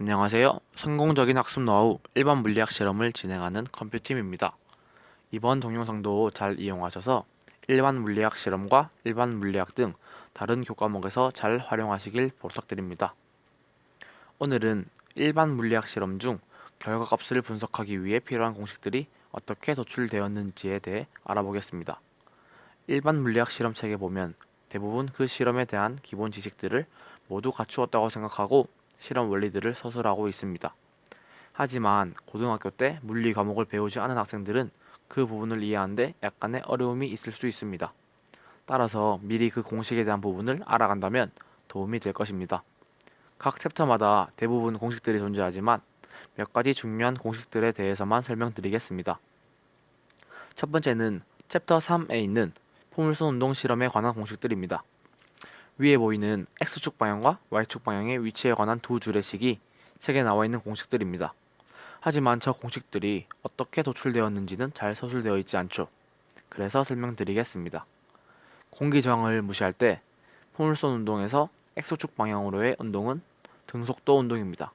안녕하세요. 성공적인 학습 노하우 일반 물리학 실험을 진행하는 컴퓨팀입니다. 이번 동영상도 잘 이용하셔서 일반 물리학 실험과 일반 물리학 등 다른 교과목에서 잘 활용하시길 부탁드립니다. 오늘은 일반 물리학 실험 중 결과값을 분석하기 위해 필요한 공식들이 어떻게 도출되었는지에 대해 알아보겠습니다. 일반 물리학 실험책에 보면 대부분 그 실험에 대한 기본 지식들을 모두 갖추었다고 생각하고 실험 원리들을 서술하고 있습니다. 하지만 고등학교 때 물리 과목을 배우지 않은 학생들은 그 부분을 이해하는데 약간의 어려움이 있을 수 있습니다. 따라서 미리 그 공식에 대한 부분을 알아간다면 도움이 될 것입니다. 각 챕터마다 대부분 공식들이 존재하지만 몇 가지 중요한 공식들에 대해서만 설명드리겠습니다. 첫 번째는 챕터 3에 있는 포물선 운동 실험에 관한 공식들입니다. 위에 보이는 X축 방향과 Y축 방향의 위치에 관한 두 줄의 식이 책에 나와 있는 공식들입니다. 하지만 저 공식들이 어떻게 도출되었는지는 잘 서술되어 있지 않죠. 그래서 설명드리겠습니다. 공기 저항을 무시할 때 포물선 운동에서 X축 방향으로의 운동은 등속도 운동입니다.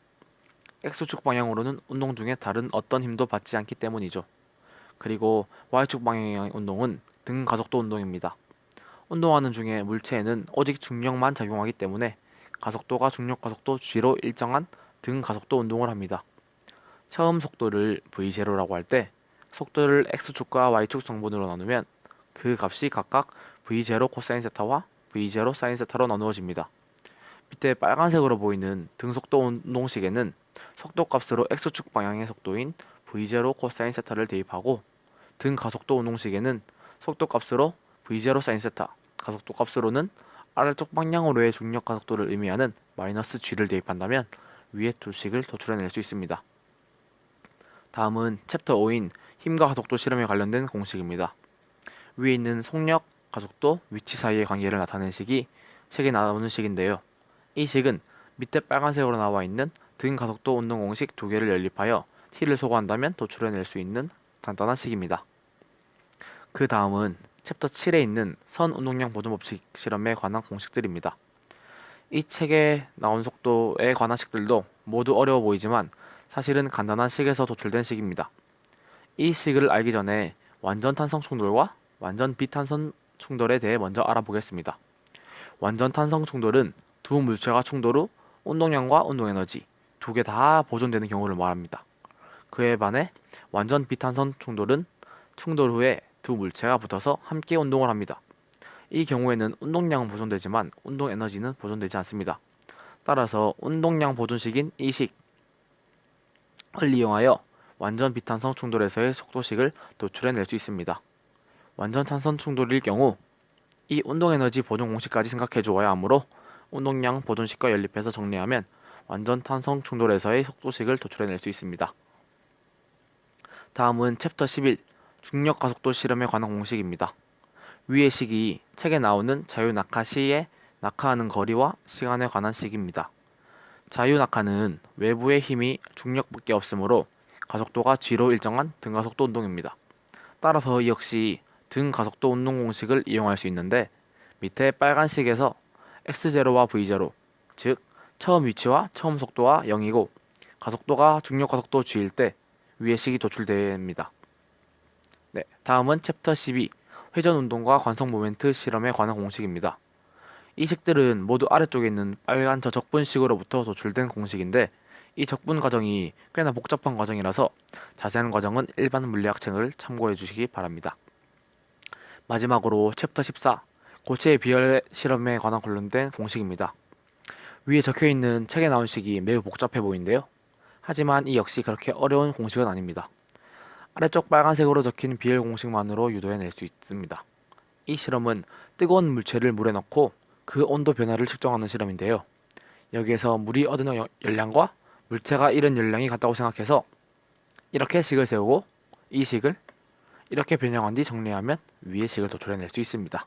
X축 방향으로는 운동 중에 다른 어떤 힘도 받지 않기 때문이죠. 그리고 Y축 방향의 운동은 등 가속도 운동입니다. 운동하는 중에 물체에는 오직 중력만 작용하기 때문에 가속도가 중력 가속도 g로 일정한 등 가속도 운동을 합니다. 처음 속도를 v0라고 할 때 속도를 x축과 y축 성분으로 나누면 그 값이 각각 v0 코사인 세타와 v0 사인 세타로 나누어집니다. 밑에 빨간색으로 보이는 등속도 운동식에는 속도 값으로 x축 방향의 속도인 v0 코사인 세타를 대입하고 등 가속도 운동식에는 속도 값으로 v0 사인 세타, 가속도 값으로는 아래쪽 방향으로의 중력 가속도를 의미하는 마이너스 g를 대입한다면 위의 두 식을 도출해낼 수 있습니다. 다음은 챕터 5인 힘과 가속도 실험에 관련된 공식입니다. 위에 있는 속력, 가속도, 위치 사이의 관계를 나타내는 식이 책에 나오는 식인데요. 이 식은 밑에 빨간색으로 나와 있는 등 가속도 운동 공식 두 개를 연립하여 t를 소거한다면 도출해낼 수 있는 간단한 식입니다. 그 다음은 챕터 7에 있는 선 운동량 보존 법칙 실험에 관한 공식들입니다. 이 책에 나온 속도에 관한 식들도 모두 어려워 보이지만 사실은 간단한 식에서 도출된 식입니다. 이 식을 알기 전에 완전 탄성 충돌과 완전 비탄성 충돌에 대해 먼저 알아보겠습니다. 완전 탄성 충돌은 두 물체가 충돌 후 운동량과 운동에너지 두 개 다 보존되는 경우를 말합니다. 그에 반해 완전 비탄성 충돌은 충돌 후에 두 물체가 붙어서 함께 운동을 합니다. 이 경우에는 운동량은 보존되지만 운동 에너지는 보존되지 않습니다. 따라서 운동량 보존식인 이 식을 이용하여 완전 비탄성 충돌에서의 속도식을 도출해낼 수 있습니다. 완전 탄성 충돌일 경우 이 운동 에너지 보존 공식까지 생각해 주어야 하므로 운동량 보존식과 연립해서 정리하면 완전 탄성 충돌에서의 속도식을 도출해낼 수 있습니다. 다음은 챕터 11 중력 가속도 실험에 관한 공식입니다. 위의 식이 책에 나오는 자유-낙하 시에 낙하하는 거리와 시간에 관한 식입니다. 자유-낙하는 외부의 힘이 중력밖에 없으므로 가속도가 g로 일정한 등가속도 운동입니다. 따라서 이 역시 등가속도 운동 공식을 이용할 수 있는데 밑에 빨간식에서 x0와 v0, 즉 처음 위치와 처음 속도와 0이고 가속도가 중력 가속도 g일 때 위의 식이 도출됩니다. 네, 다음은 챕터 12 회전 운동과 관성 모멘트 실험에 관한 공식입니다. 이 식들은 모두 아래쪽에 있는 빨간 저 적분식으로부터 도출된 공식인데 이 적분 과정이 꽤나 복잡한 과정이라서 자세한 과정은 일반 물리학 책을 참고해 주시기 바랍니다. 마지막으로 챕터 14 고체의 비열 실험에 관한 관련된 공식입니다. 위에 적혀 있는 책에 나온 식이 매우 복잡해 보이는데요. 하지만 이 역시 그렇게 어려운 공식은 아닙니다. 아래쪽 빨간색으로 적힌 비열 공식만으로 유도해낼 수 있습니다. 이 실험은 뜨거운 물체를 물에 넣고 그 온도 변화를 측정하는 실험인데요. 여기에서 물이 얻은 열량과 물체가 잃은 열량이 같다고 생각해서 이렇게 식을 세우고 이 식을 이렇게 변형한 뒤 정리하면 위의 식을 도출해낼 수 있습니다.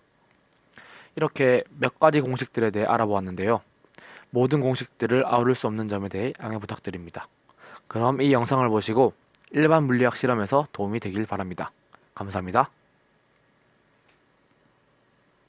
이렇게 몇 가지 공식들에 대해 알아보았는데요. 모든 공식들을 아우를 수 없는 점에 대해 양해 부탁드립니다. 그럼 이 영상을 보시고 일반 물리학 실험에서 도움이 되길 바랍니다. 감사합니다.